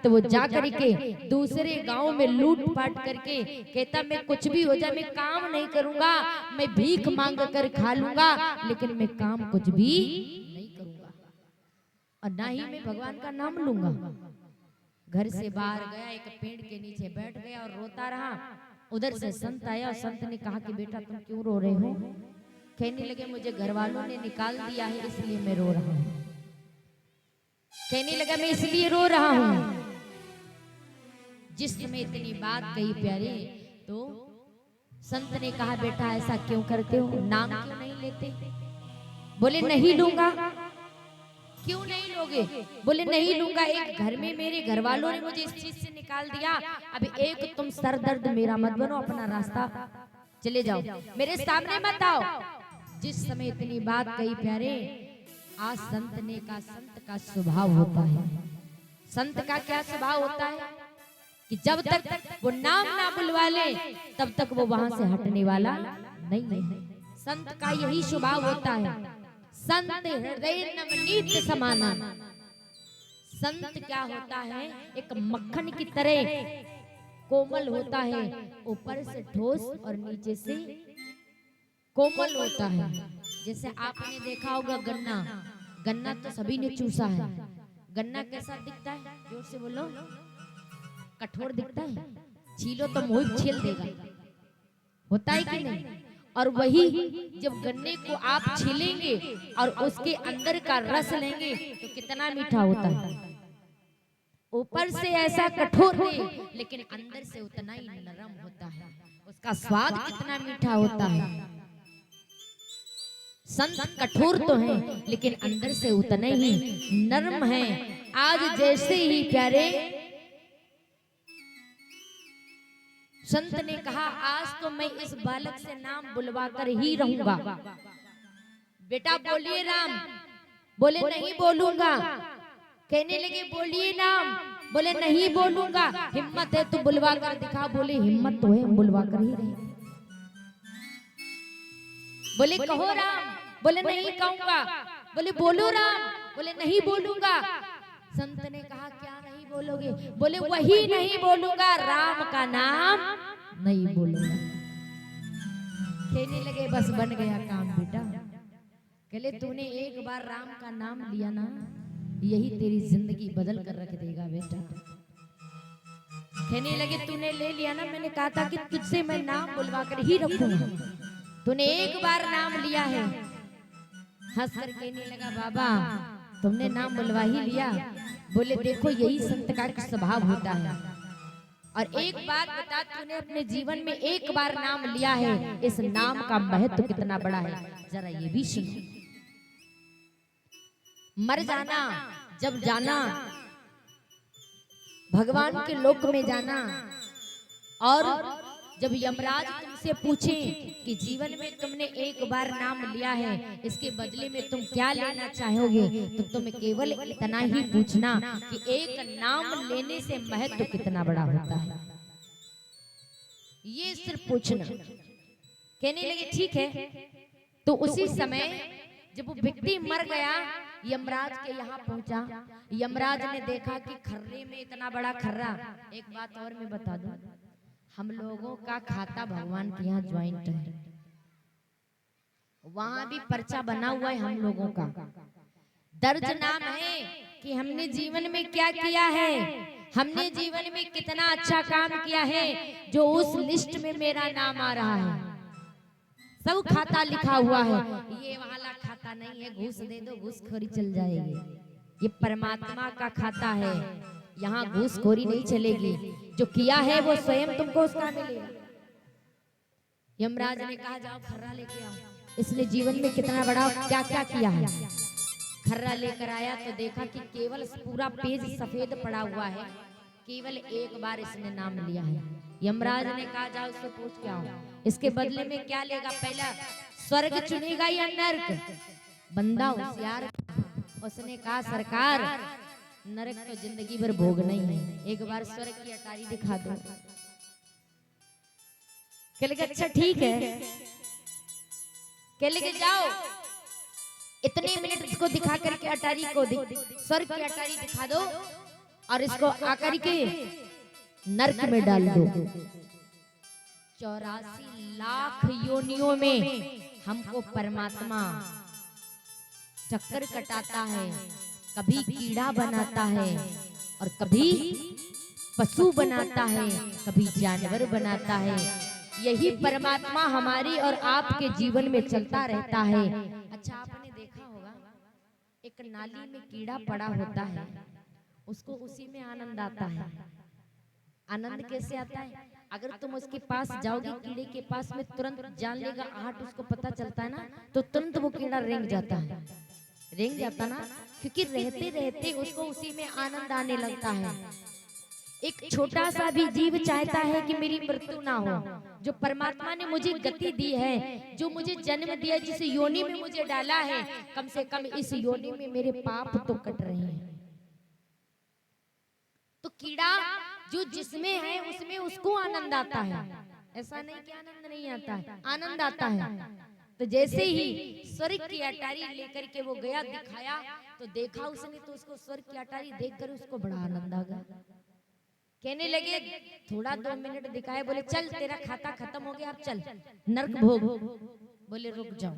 तो वो जा करके दूसरे गांव में लूट पाट करके कहता मैं कुछ भी हो जाए मैं काम नहीं करूंगा, मैं भीख मांग कर खा लूंगा, लेकिन मैं काम कुछ भी नहीं करूंगा और ना ही मैं भगवान का नाम लूंगा। घर से बाहर गया, एक पेड़ के नीचे बैठ गया और रोता रहा। उधर से संत आया और संत ने कहा कि बेटा तुम क्यों रो रहे हो? कहने लगे मुझे घर वालों ने निकाल दिया है इसलिए मैं रो रहा हूं। कहने लगा मैं इसलिए रो रहा हूं। जिस समय इतनी बात कही प्यारे, तो संत ने कहा बेटा ऐसा क्यों करते हो, नाम क्यों नहीं लेते? बोले नहीं लूंगा। क्यों नहीं लोगे? बोले नहीं लूंगा, एक घर में मेरे घर वालों ने मुझे इस चीज से निकाल दिया। अब एक तुम सर दर्द मेरा मत बनो, अपना रास्ता चले जाओ, मेरे सामने मत आओ। जिस समय इतनी बात कही प्यारे, आज संत ने कहा संत का स्वभाव होता है। संत का क्या स्वभाव होता है कि जब तक वो नाम ना बुलवा ले तब तक वो वहां से हटने वाला नहीं है। संत का यही स्वभाव होता है। संत हृदय नवनीत समाना। संत क्या होता है? एक मक्खन की तरह कोमल होता है, ऊपर से ठोस और नीचे से कोमल होता है। जैसे आपने देखा होगा गन्ना, गन्ना तो सभी ने चूसा है। गन्ना कैसा दिखता है? जोर से बोलो। कठोर दिखता है, छीलो तो मोहित छील देगा, होता है कि नहीं? और वही जब गन्ने को आप छीलेंगे और उसके अंदर का रस लेंगे तो कितना मीठा होता है। ऊपर से ऐसा कठोर है लेकिन अंदर से उतना ही नरम होता है। उसका स्वाद कितना मीठा होता है। संत कठोर तो है लेकिन अंदर से उतने ही नरम है। आज जैसे ही प्यारे संत ने कहा आज तो मैं इस बालक से नाम बुलवा कर ही रहूंगा। बेटा बोलिए राम। बोले नहीं बोलूंगा। कहने लगे बोलिए नाम। बोले नहीं बोलूंगा। हिम्मत है तो बुलवा कर दिखा। बोले हिम्मत तो है, बुलवा कर ही रहे। बोले कहो राम। बोले नहीं कहूंगा। बोले बोलो राम। बोले नहीं बोलूंगा। संत ने कहा क्या नहीं बोलोगे? बोले वही नहीं बोलूंगा, राम का नाम नहीं बोलूंगा। कहने लगे बस बन गया काम बेटा। कहले तूने एक बार राम का नाम लिया ना, यही तेरी जिंदगी बदल कर रख देगा बेटा। कहने लगे तूने ले लिया ना, मैंने कहा था कि तुझसे मैं नाम बुलवा कर ही रखूंगा, तूने एक बार नाम लिया है। हंस कर कहने लगा बाबा तुमने नाम बुलवा ही लिया। बोले देखो यही संत का स्वभाव होता है। और एक बात बता, तूने अपने जीवन में एक बार नाम लिया है, इस नाम का महत्व कितना बड़ा है जरा ये भी सुनो। मर जाना, जब जाना भगवान के लोक में जाना, और जब यमराज तुमसे पूछे कि जीवन में तुमने एक बार नाम लिया है, इसके बदले में तुम क्या लेना चाहोगे, तो तुम केवल इतना ही पूछना कि एक नाम लेने से महत्व कितना बड़ा होता है। ये सिर्फ पूछना। कहने लगे ठीक है। तो उसी समय जब वो व्यक्ति मर गया, यमराज के यहाँ पहुंचा। यमराज ने देखा कि खर्रे में इतना बड़ा खर्रा। एक बात और मैं बता दूं, हम लोगों का खाता भगवान के यहाँ ज्वाइंट है, वहां भी पर्चा बना हुआ है हम लोगों का। दर्ज नाम है कि हमने जीवन में क्या किया है, हमने जीवन में कितना अच्छा काम किया है, जो उस लिस्ट में मेरा नाम आ रहा है। सब खाता लिखा हुआ है। ये वाला खाता नहीं है, घूस दे दो घूसखोरी चल जाएगी। ये परमात्मा का खाता है, यहाँ घूसखोरी नहीं चलेगी। जो किया है वो स्वयं तुमको उसका मिलेगा। यमराज ने कहा जाओ खर्रा लेके आओ, इसने जीवन में कितना बड़ा क्या क्या किया है। खर्रा लेकर आया तो देखा कि केवल पूरा पेज सफेद पड़ा हुआ है, केवल एक बार इसने नाम लिया है। यमराज ने कहा जाओ उससे पूछ के आओ, इसके बदले में क्या लेगा, पहला स्वर्ग चुनेगा या नरक। बंदा होशियार, उसने कहा सरकार नरक तो जिंदगी भर भोगना ही है, एक बार स्वर्ग की अटारी दिखा दो। कहले अच्छा ठीक है। कहले जाओ इतने मिनट इसको दिखा करके अटारी को स्वर्ग की अटारी दिखा दो, और इसको आकर के नरक में डाल दो। 84 लाख योनियों में हमको परमात्मा चक्कर कटाता है, कभी कीड़ा बनाता है और कभी पशु बनाता है, कभी जानवर बनाता है। यही परमात्मा हमारी और आपके जीवन में चलता रहता है। अच्छा, आपने देखा होगा एक नाली में कीड़ा पड़ा होता है, उसको उसी में आनंद आता है। आनंद कैसे आता है? अगर तुम उसके पास जाओगे कीड़े के पास में, तुरंत जान लेगा आहट, उसको पता चलता है ना, तो तुरंत वो कीड़ा रेंग जाता है, रेंग जाता ना, क्योंकि रहते रहते उसको उसी में आनंद आने लगता है। एक छोटा सा भी जीव चाहता है कि मेरी मृत्यु ना हो। जो परमात्मा ने मुझे गति दी है, जो मुझे जन्म दिया, जिस योनि में मुझे डाला है, कम से कम इस योनि में मेरे पाप तो कट रहे हैं। तो कीड़ा जो जिसमें है उसमें उसको आनंद आता है, ऐसा नहीं कि आनंद नहीं आता है, आनंद आता है। तो जैसे ही स्वर्ग की अटारी लेकर के वो गया, दिखाया तो देखा उसने, तो उसको स्वर्ग की अटारी देखकर उसको बड़ा आनंद आ गया। कहने लगे, थोड़ा 2 मिनट दिखाए, बोले चल तेरा खाता खत्म हो गया, अब चल नरक भोग। बोले रुक जाओ।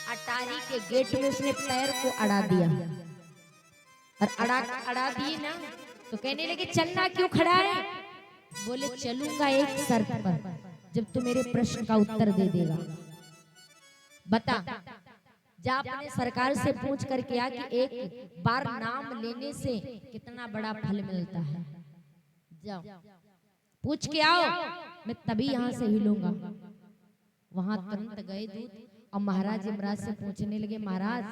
अटारी के गेट में उसने पैर को अड़ा दिया और अड़ा दिए ना, तो कहने लगे चलना क्यों खड़ा है? बोले चलूंगा एक शर्त पर, जब तू मेरे प्रश्न का उत्तर दे देगा। बता, जा अपने सरकार से पूछ करके आ कि एक बार नाम लेने से कितना बड़ा फल मिलता है। जाओ पूछ के आओ, मैं तभी यहाँ से हिलूंगा। वहां तुरंत गए दूत और महाराज यमराज से पूछने लगे, महाराज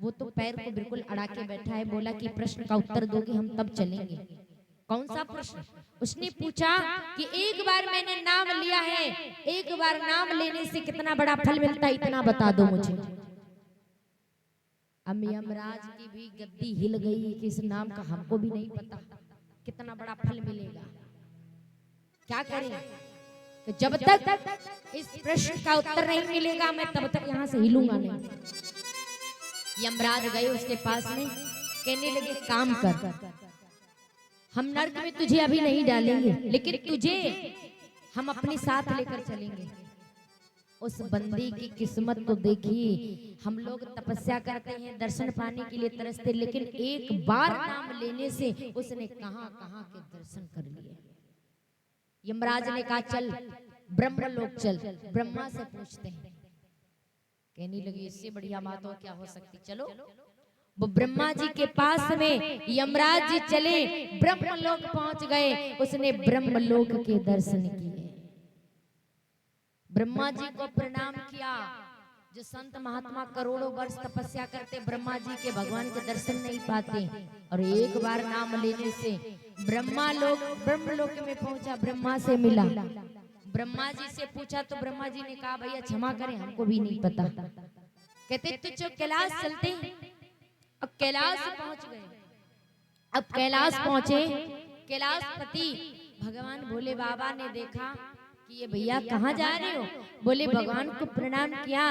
वो तो पैर को बिल्कुल अड़ा के बैठा है, बोला कि प्रश्न का उत्तर दोगे हम तब चलेंगे। कौन सा प्रश्न? उसने पूछा कि एक बार मैंने नाम लिया है, एक बार नाम लेने से कितना बड़ा फल मिलता है, इतना बता दो मुझे। अब यमराज की भी गद्दी हिल गई कि इस नाम का हमको भी नहीं पता, कितना बड़ा फल मिलेगा, क्या करें? तो जब तक इस प्रश्न का उत्तर नहीं मिलेगा मैं तब तक यहाँ से हिलूंगा नहीं। यमराज गए उसके पास में, कहने लगे काम कर, हम नरक में तुझे अभी नहीं डालेंगे, लेकिन तुझे हम अपने साथ लेकर चलेंगे। उस बंदी की किस्मत तो देखिए, हम लोग तपस्या करते हैं, दर्शन पाने के लिए तरसते, लेकिन एक बार नाम लेने से उसने कहां कहां के दर्शन कर लिए। यमराज ने कहा चल ब्रह्मलोक चल, ब्रह्मा से पूछते हैं। कहने लगी इससे बढ़िया बात और क्या हो सकती, चलो। वो ब्रह्मा जी के पास में यमराज जी चले, ब्रह्मलोक पहुंच गए। उसने ब्रह्मलोक के दर्शन किए, ब्रह्मा जी को प्रणाम किया। जो संत महात्मा करोड़ों वर्ष तपस्या करते, ब्रह्मा जी के भगवान के दर्शन नहीं पाते, और एक बार नाम लेने से ब्रह्मलोक में पहुंचा, ब्रह्मा से मिला। ब्रह्मा जी से पूछा तो ब्रह्मा जी ने कहा भैया क्षमा करें, हमको भी नहीं पता। कहते तो जो कैलाश चलते हैं। अब कैलाश पहुंच गए। अब कैलाश पहुंचे, कैलाशपति भगवान भोले बाबा ने देखा कि ये भैया कहाँ जा रहे हो? बोले भगवान को प्रणाम किया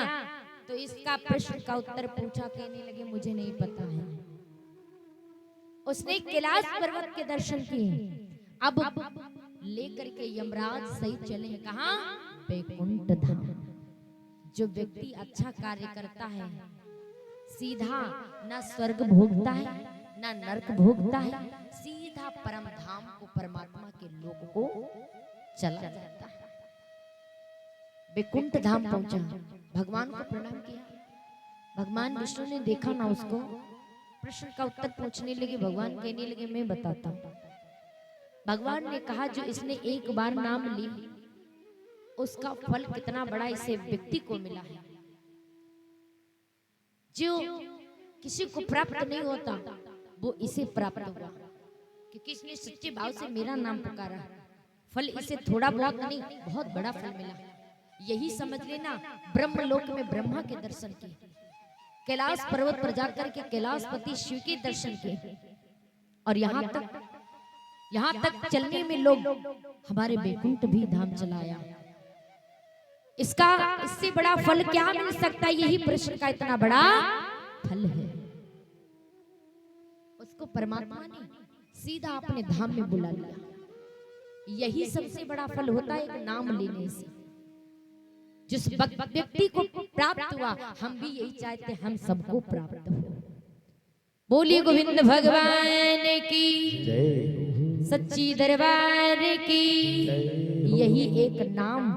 तो इसका प्रश्न का उत्तर पूछा। कहने लगे मुझे नहीं पता है। उसने कैलाश पर्वत के दर्शन किए। अब लेकर के यमराज सही चले, कहाँ? वैकुंठ धाम। जो व्यक्ति अच्छा कार्य करता है सीधा ना स्वर्ग भोगता है ना नरक भोगता है, सीधा परम धाम को, परमात्मा के लोक को चला जाता है। वैकुंठ धाम पहुंचा, भगवान को प्रणाम किया। भगवान विष्णु ने देखा ना उसको, प्रश्न का उत्तर पूछने लगे। भगवान कहने लगे मैं बताता हूं। भगवान ने कहा जो इसने एक बार नाम ली उसका फल कितना बड़ा इसे व्यक्ति को मिला है। जो किसी को प्राप्त नहीं होता वो इसे प्राप्त हुआ, क्योंकि इसने सच्चे भाव से मेरा नाम पुकारा। फल इसे थोड़ा बहुत नहीं, बहुत बड़ा फल मिला। यही समझ लेना, ब्रह्मलोक में ब्रह्मा के दर्शन किए, कैलाश पर्वत पर जाकर के कैलाशपति शिव के दर्शन किए, और यहाँ तक चलने में लोग हमारे वैकुंठ भी धाम चलाया। इससे बड़ा फल क्या मिल सकता है? यही प्रश्न का इतना बड़ा फल है। उसको परमात्मा ने सीधा अपने धाम में बुला लिया। यही सबसे बड़ा फल होता है एक नाम लेने से। जिस व्यक्ति को प्राप्त हुआ, हम भी यही चाहते हम सबको प्राप्त हो। बोलिए गोविंद भगवान की जय, सच्ची दरबार की। यही एक नाम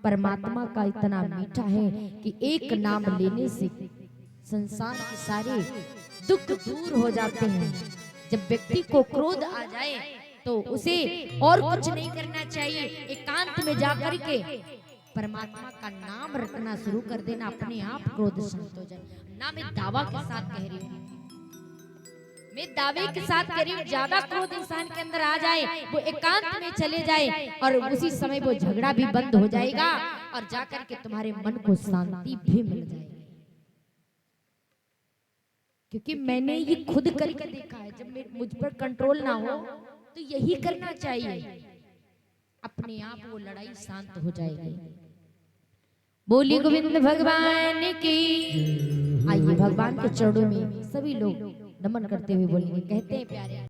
परमात्मा का इतना मीठा है कि एक नाम लेने से संसार के सारे दुख दूर हो जाते हैं। जब व्यक्ति को क्रोध आ जाए तो उसे और कुछ नहीं करना चाहिए, एकांत में जाकर के परमात्मा का नाम रटना शुरू कर देना, अपने आप क्रोध शांत हो जाए। ना मैं दावा के साथ कह रही हूँ, मैं दावे के साथ कह रही हूँ, ज्यादा क्रोध इंसान के अंदर आ जाए, वो एकांत में चले जाए और उसी समय वो झगड़ा भी बंद हो जाएगा और जाकर के तुम्हारे मन को शांति भी मिल जाएगी। क्योंकि मैंने ये खुद करके देखा है, जब मुझ पर कंट्रोल ना हो तो यही करना चाहिए, अपने आप वो लड़ाई शांत हो जाएगी। बोली गोविंद भगवान की। आइए भगवान के चरणों में सभी लोग नमन करते हुए बोलेंगे, कहते हैं प्यारे